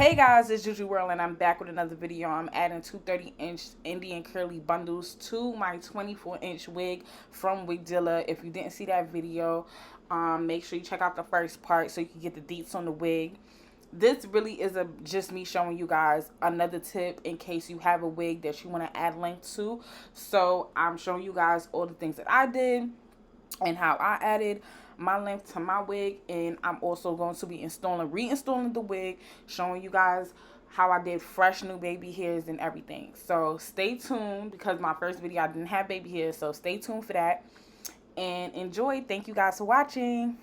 Hey guys, it's Juju World and I'm back with another video. I'm adding two 30-inch Indian curly bundles to my 24-inch wig from Wigzilla. If you didn't see that video, make sure you check out the first part so you can get the deets on the wig. This really is just me showing you guys another tip in case you have a wig that you want to add length to. So I'm showing you guys all the things that I did and how I added my length to my wig, and I'm also going to be reinstalling the wig, showing you guys how I did fresh new baby hairs and everything. So stay tuned, because my first video I didn't have baby hairs, so stay tuned for that and enjoy. Thank you guys for watching.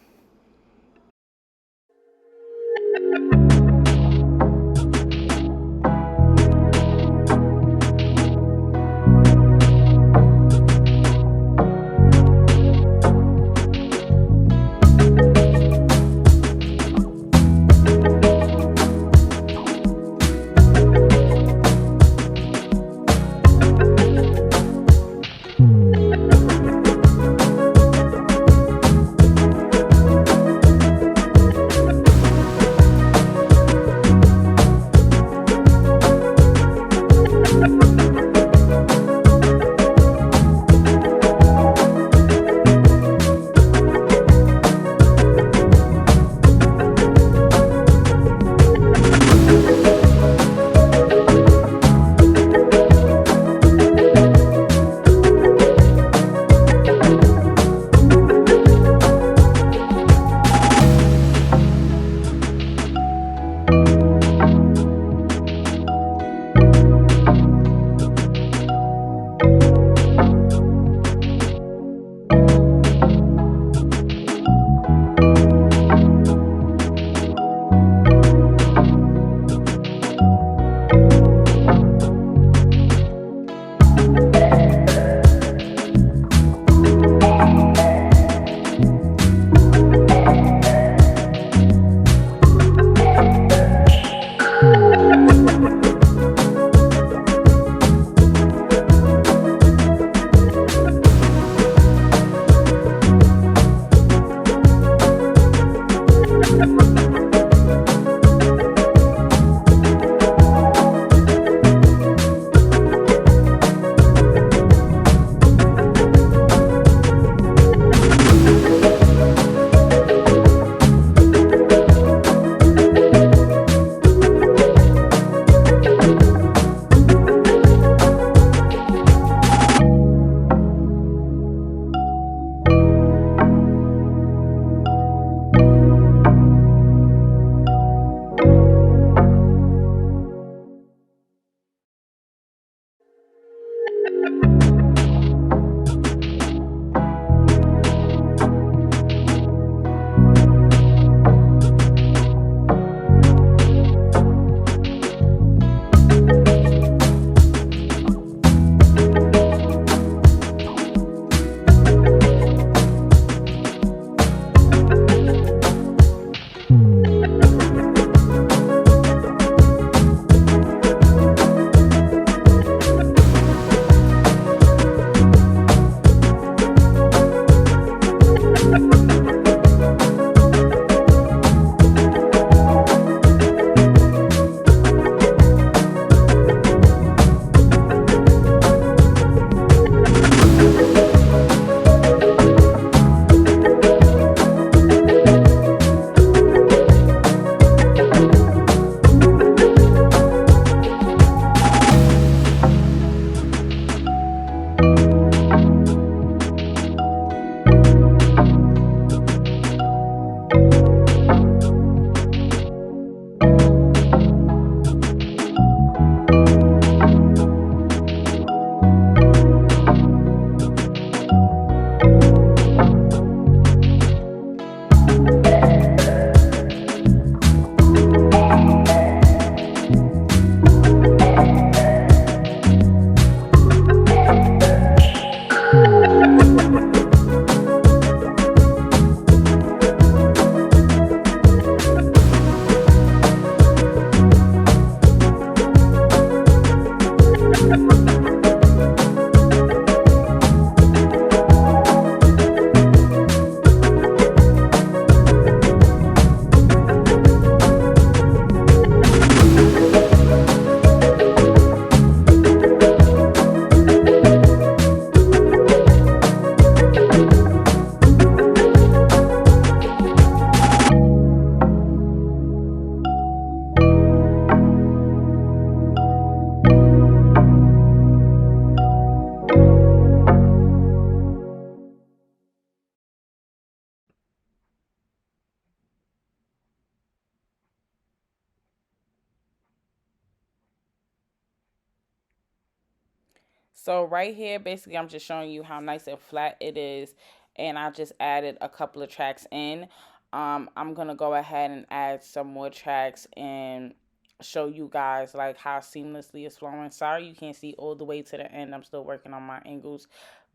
So right here, basically, I'm just showing you how nice and flat it is. And I just added a couple of tracks in. I'm going to go ahead and add some more tracks and show you guys like how seamlessly it's flowing. Sorry you can't see all the way to the end. I'm still working on my angles.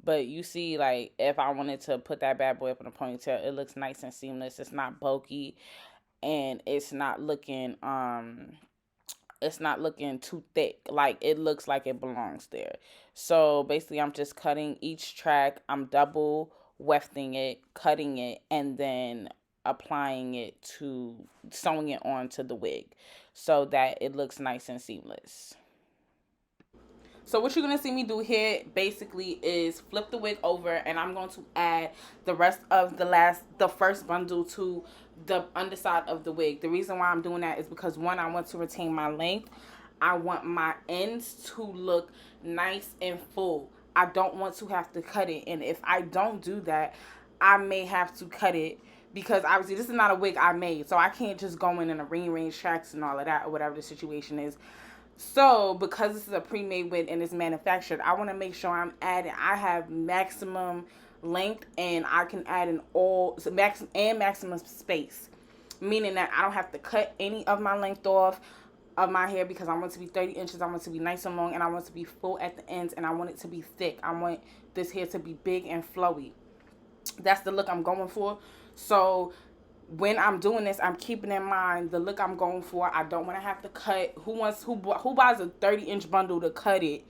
But you see, like, if I wanted to put that bad boy up in a ponytail, it looks nice and seamless. It's not bulky, and it's not looking too thick. Like, it looks like it belongs there. So basically, I'm just cutting each track. I'm double wefting it, cutting it, and then applying it to sewing it onto the wig so that it looks nice and seamless. So what you're going to see me do here basically is flip the wig over, and I'm going to add the rest of the first bundle to the underside of the wig. The reason why I'm doing that is because, one, I want to retain my length. I want my ends to look nice and full. I don't want to have to cut it. And if I don't do that, I may have to cut it, because obviously this is not a wig I made. So I can't just go in a rearrange tracks and all of that, or whatever the situation is. So because this is a pre-made wig and it's manufactured, I want to make sure I have maximum length, and I can add in maximum space, meaning that I don't have to cut any of my length off of my hair, because I want it to be 30 inches. I want it to be nice and long, and I want it to be full at the ends, and I want it to be thick. I want this hair to be big and flowy. That's the look I'm going for. So when I'm doing this, I'm keeping in mind the look I'm going for. I don't want to have to cut. Who buys a 30-inch bundle to cut it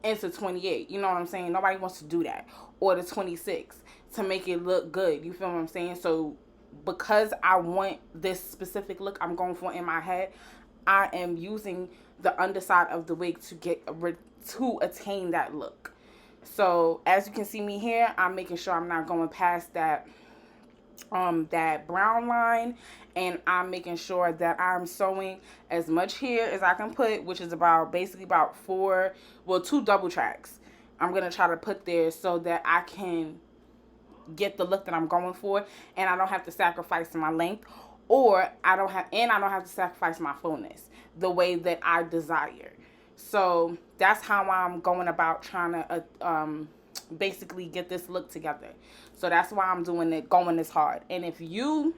into 28? You know what I'm saying? Nobody wants to do that. Or the 26 to make it look good. You feel what I'm saying? So because I want this specific look I'm going for in my head, I am using the underside of the wig to attain that look. So as you can see me here, I'm making sure I'm not going past that brown line, and I'm making sure that I'm sewing as much hair as I can put, which is basically about 2 double tracks I'm gonna try to put there, so that I can get the look that I'm going for, and I don't have to sacrifice my length, or I don't have to sacrifice my fullness the way that I desire. So that's how I'm going about trying to basically get this look together. So that's why I'm going this hard. And if you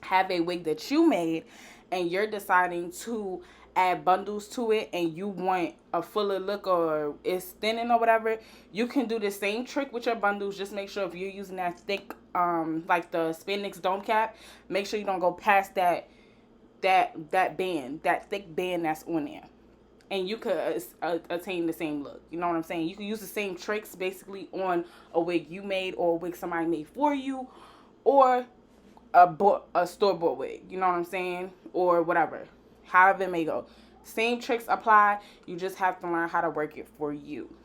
have a wig that you made and you're deciding to add bundles to it, and you want a fuller look, or it's thinning or whatever, you can do the same trick with your bundles. Just make sure if you're using that thick like the spandex dome cap, make sure you don't go past that band, that thick band that's on there, and you could attain the same look. You know what I'm saying? You can use the same tricks basically on a wig you made, or a wig somebody made for you, or a store-bought wig. You know what I'm saying? Or whatever. However it may go. Same tricks apply. You just have to learn how to work it for you.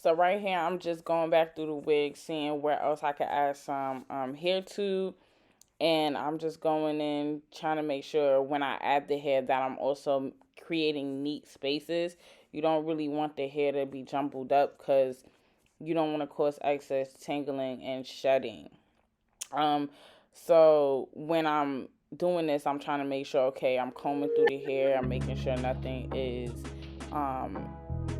So right here, I'm just going back through the wig, seeing where else I could add some hair to. And I'm just going in, trying to make sure when I add the hair that I'm also creating neat spaces. You don't really want the hair to be jumbled up because you don't want to cause excess tangling and shedding. Um, so when I'm doing this, I'm trying to make sure, okay, I'm combing through the hair. I'm making sure nothing is um,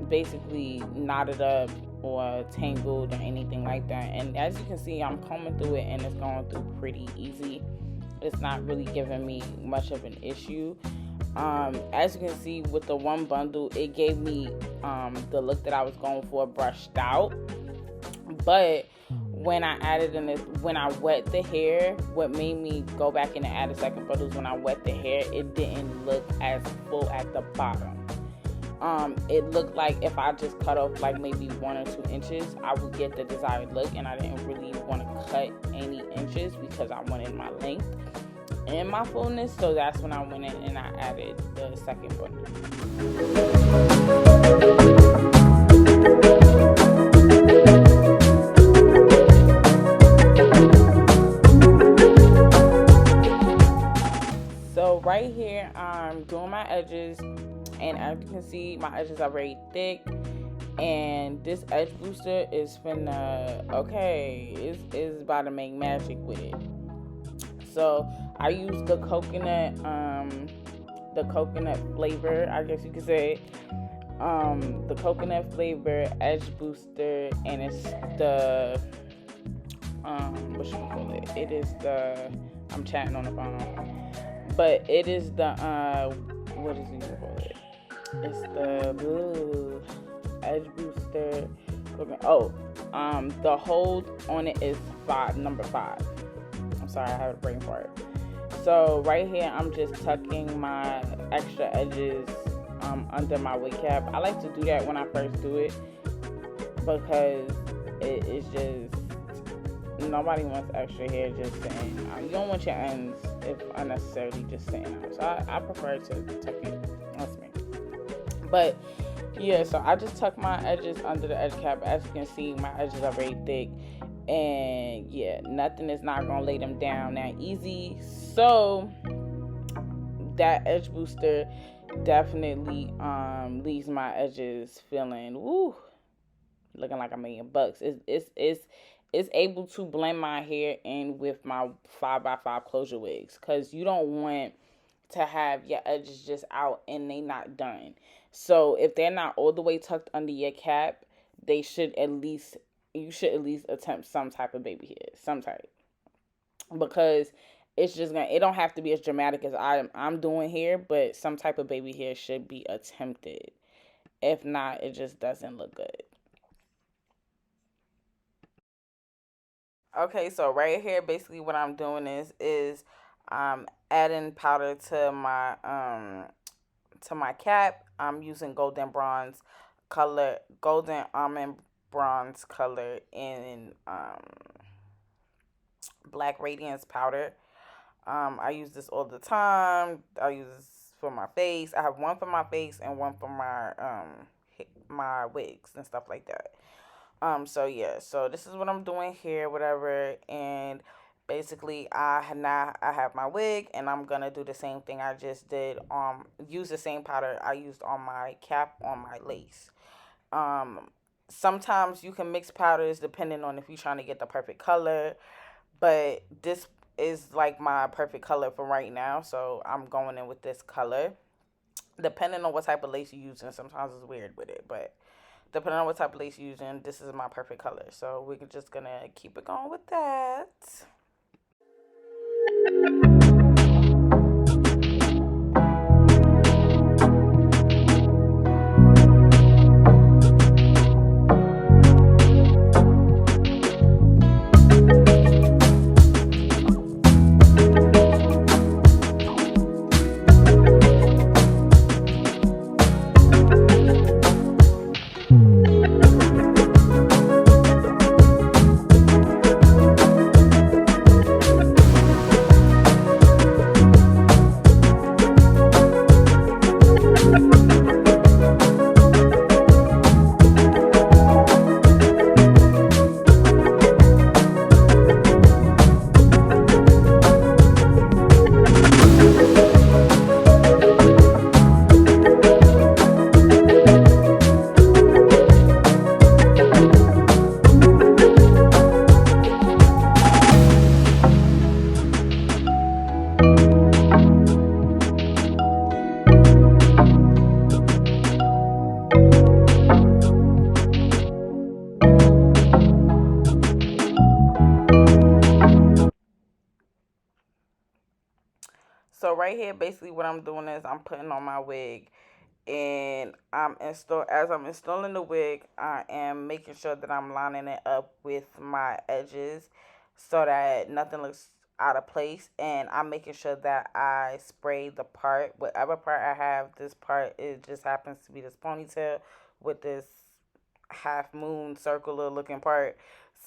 basically knotted up or tangled or anything like that. And as you can see, I'm combing through it and it's going through pretty easy. It's not really giving me much of an issue. As you can see with the one bundle, it gave me the look that I was going for brushed out. But when I added in this, when I wet the hair, what made me go back in and add a second bundle is when I wet the hair, it didn't look as full at the bottom. It looked like if I just cut off like maybe 1 or 2 inches, I would get the desired look, and I didn't really want to cut any inches because I wanted my length and my fullness. So that's when I went in and I added the second bundle. So right here, I'm doing my edges, and as you can see, my edges are very thick, and this edge booster is finna, okay, it's about to make magic with it. So I use the coconut flavor, I guess you could say, the coconut flavor edge booster, and it's the what should we call it? It is the, I'm chatting on the phone, but it is the what is it call it? It's the edge booster. Oh, the hold on it is number 5. I'm sorry, I have a brain fart. So right here, I'm just tucking my extra edges under my wig cap. I like to do that when I first do it because it is just, nobody wants extra hair just sitting. You don't want your ends if unnecessarily just sitting out. So I prefer to tuck it. That's me. But yeah, so I just tuck my edges under the edge cap. As you can see, my edges are very thick. And yeah, nothing is not going to lay them down that easy. So that edge booster definitely leaves my edges feeling, woo, looking like $1,000,000. It's able to blend my hair in with my 5x5 closure wigs, because you don't want to have your edges just out and they not done. So if they're not all the way tucked under your cap, you should at least attempt some type of baby hair, some type, because it's just gonna, it don't have to be as dramatic as I'm doing here, but some type of baby hair should be attempted. If not, it just doesn't look good. Okay, so right here, basically what I'm doing is adding powder to my cap. I'm using golden almond bronze color in Black Radiance powder. I use this all the time. I use this for my face. I have one for my face and one for my wigs and stuff like that. So yeah, so this is what I'm doing here, whatever, and basically I have my wig, and I'm gonna do the same thing I just did. Use the same powder I used on my cap on my lace. Sometimes you can mix powders depending on if you're trying to get the perfect color, but this is like my perfect color for right now, so I'm going in with this color. Depending on what type of lace you're using, sometimes it's weird with it, but depending on what type of lace you're using, this is my perfect color. So we're just gonna keep it going with that. right here, basically what I'm doing is I'm putting on my wig, and as I'm installing the wig, I am making sure that I'm lining it up with my edges so that nothing looks out of place, and I'm making sure that I spray the part, whatever part I have. This part, it just happens to be this ponytail with this half moon circular looking part.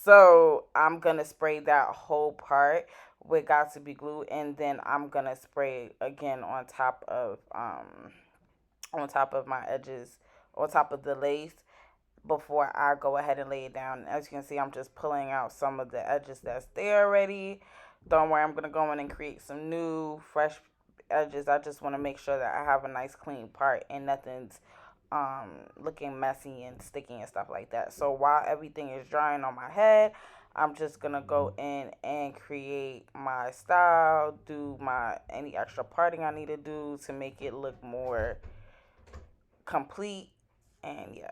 So I'm gonna spray that whole part with got to be glue, and then I'm gonna spray again on top of my edges, on top of the lace, before I go ahead and lay it down. As you can see, I'm just pulling out some of the edges that's there already. Don't worry, I'm going to go in and create some new, fresh edges. I just want to make sure that I have a nice, clean part and nothing's looking messy and sticky and stuff like that. So while everything is drying on my head, I'm just going to go in and create my style, do my any extra parting I need to do to make it look more complete, and yeah.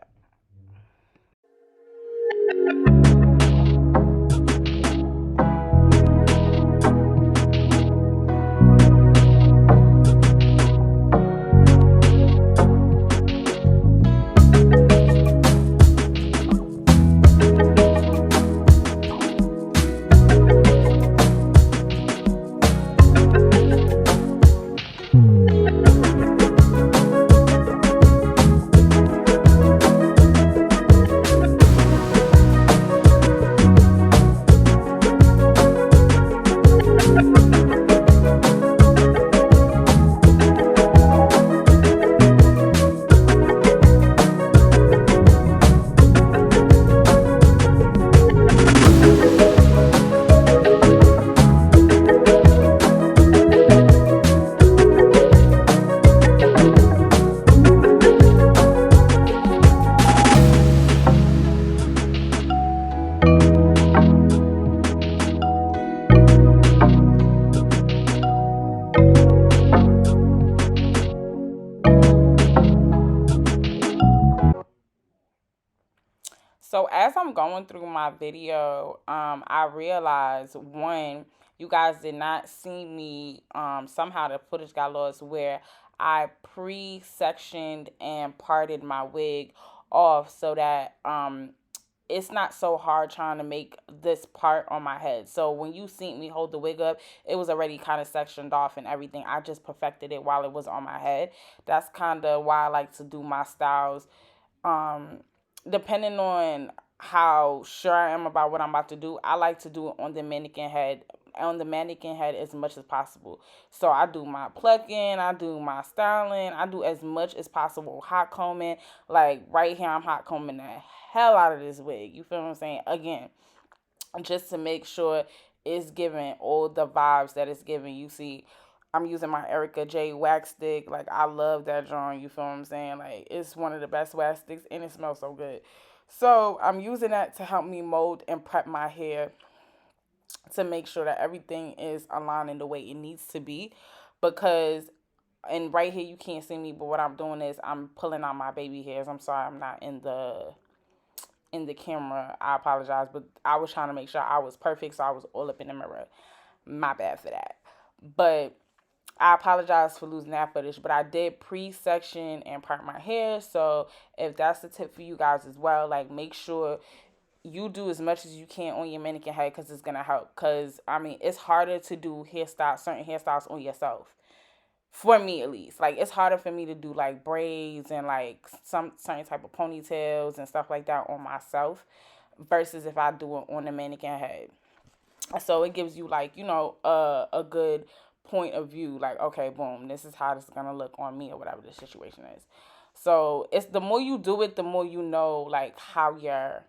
So as I'm going through my video, I realized, one, you guys did not see me, somehow the footage got lost, where I pre-sectioned and parted my wig off so that it's not so hard trying to make this part on my head. So when you see me hold the wig up, it was already kind of sectioned off and everything. I just perfected it while it was on my head. That's kind of why I like to do my styles, um, depending on how sure I am about what I'm about to do. I like to do it on the mannequin head as much as possible. So I do my plucking, I do my styling, I do as much as possible. Hot combing, like right here, I'm hot combing the hell out of this wig. You feel what I'm saying? Again, just to make sure it's giving all the vibes that it's giving. You see, I'm using my ERIKA J wax stick. Like, I love that drawing. You feel what I'm saying? Like, it's one of the best wax sticks, and it smells so good. So I'm using that to help me mold and prep my hair to make sure that everything is aligning the way it needs to be. Because, and right here you can't see me, but what I'm doing is I'm pulling out my baby hairs. I'm sorry I'm not in the camera. I apologize, but I was trying to make sure I was perfect, so I was all up in the mirror. My bad for that. But I apologize for losing that footage, but I did pre-section and part my hair. So if that's the tip for you guys as well, like, make sure you do as much as you can on your mannequin head, because it's going to help. Because, I mean, it's harder to do certain hairstyles on yourself. For me, at least. Like, it's harder for me to do, like, braids and, like, some certain type of ponytails and stuff like that on myself versus if I do it on the mannequin head. So it gives you, like, a good point of view. Like, okay, boom, this is how this is going to look on me, or whatever the situation is. So it's the more you do it, the more you know, like, how you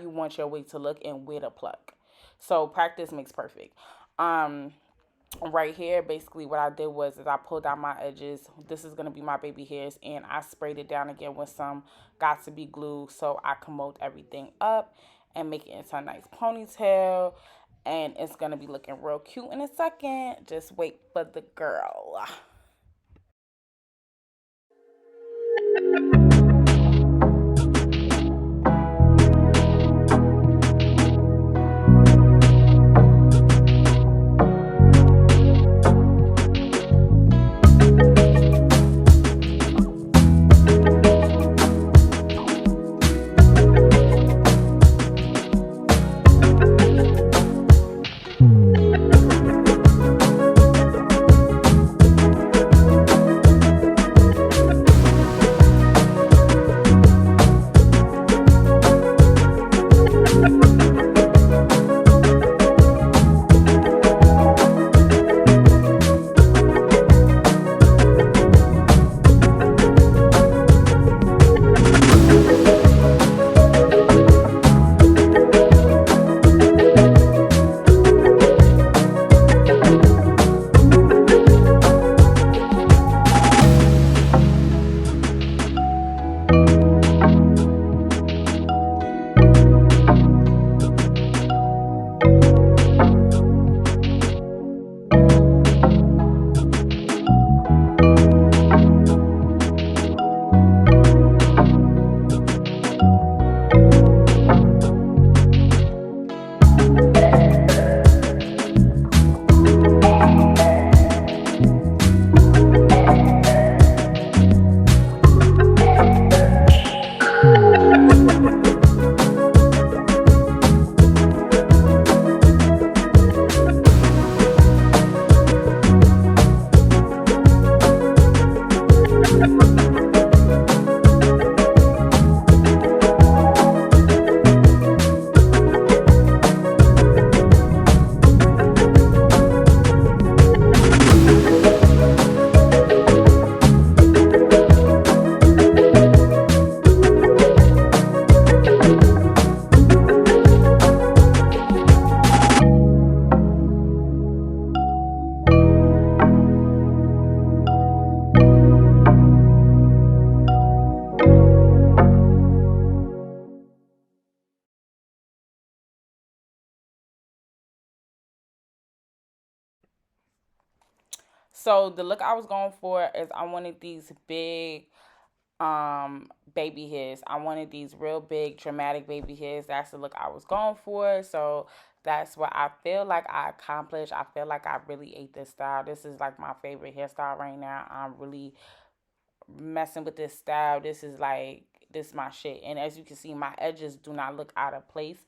want your wig to look and where to pluck. So practice makes perfect. Right here, basically what I did was I pulled out my edges. This is going to be my baby hairs, and I sprayed it down again with some got to be glue so I can mold everything up and make it into a nice ponytail. And it's going to be looking real cute in a second. Just wait for the girl. So the look I was going for is I wanted these big baby hairs. I wanted these real big dramatic baby hairs. That's the look I was going for. So that's what I feel like I accomplished. I feel like I really ate this style. This is like my favorite hairstyle right now. I'm really messing with this style. This is my shit. And as you can see, my edges do not look out of place.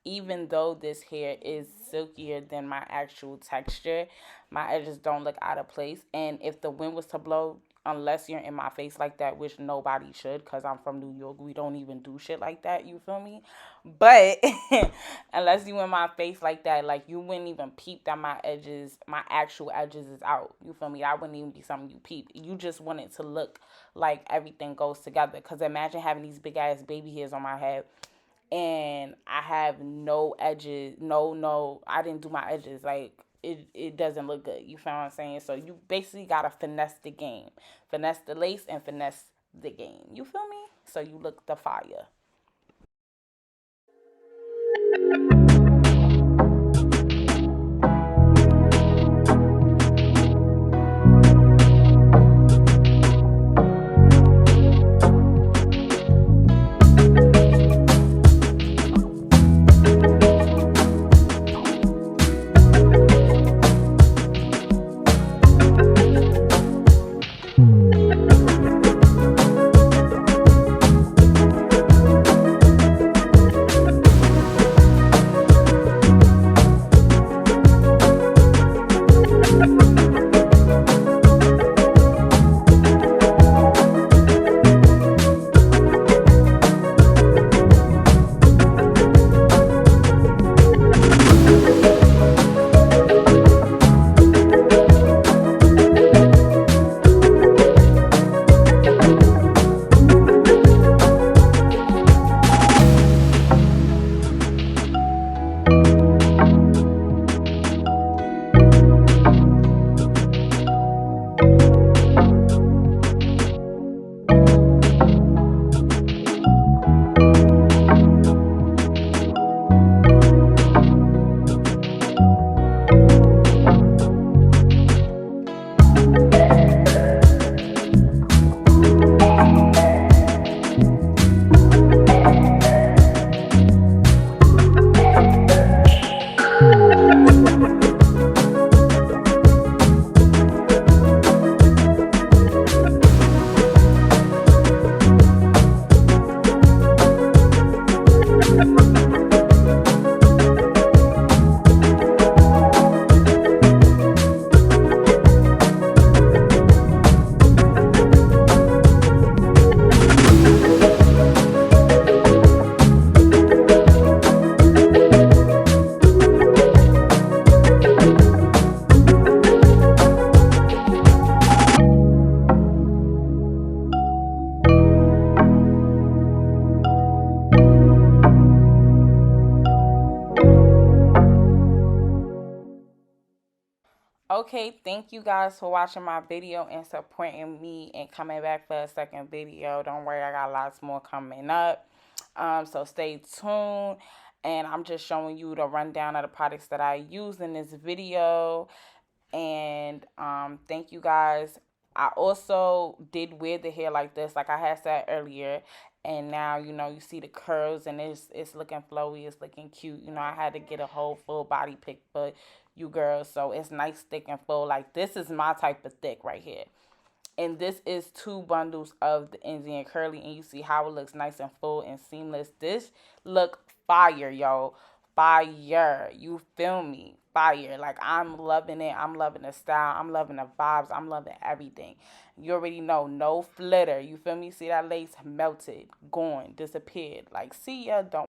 Even though this hair is silkier than my actual texture, my edges don't look out of place. And if the wind was to blow, unless you're in my face like that, which nobody should, because I'm from New York, we don't even do shit like that, you feel me? But unless you in my face like that, like, you wouldn't even peep that my edges, my actual edges is out, you feel me? That wouldn't even be something you peep. You just want it to look like everything goes together, because imagine having these big ass baby hairs on my head and I have no edges. No, I didn't do my edges. Like, it doesn't look good. You feel what I'm saying? So you basically gotta finesse the game. Finesse the lace and finesse the game. You feel me? So you look the fire. Okay, thank you guys for watching my video and supporting me and coming back for a second video. Don't worry, I got lots more coming up. So stay tuned. And I'm just showing you the rundown of the products that I use in this video. And thank you guys. I also did wear the hair like this, like I had said earlier. And now, you see the curls and it's looking flowy, it's looking cute. I had to get a whole full body pic for you girls. So it's nice, thick, and full. Like, this is my type of thick right here. And this is 2 bundles of the Indian curly, and you see how it looks nice and full and seamless. This look fire, yo. Fire. You feel me? Fire. Like, I'm loving it. I'm loving the style. I'm loving the vibes. I'm loving everything. You already know, no flitter. You feel me? See that lace melted, gone, disappeared. Like, see ya, don't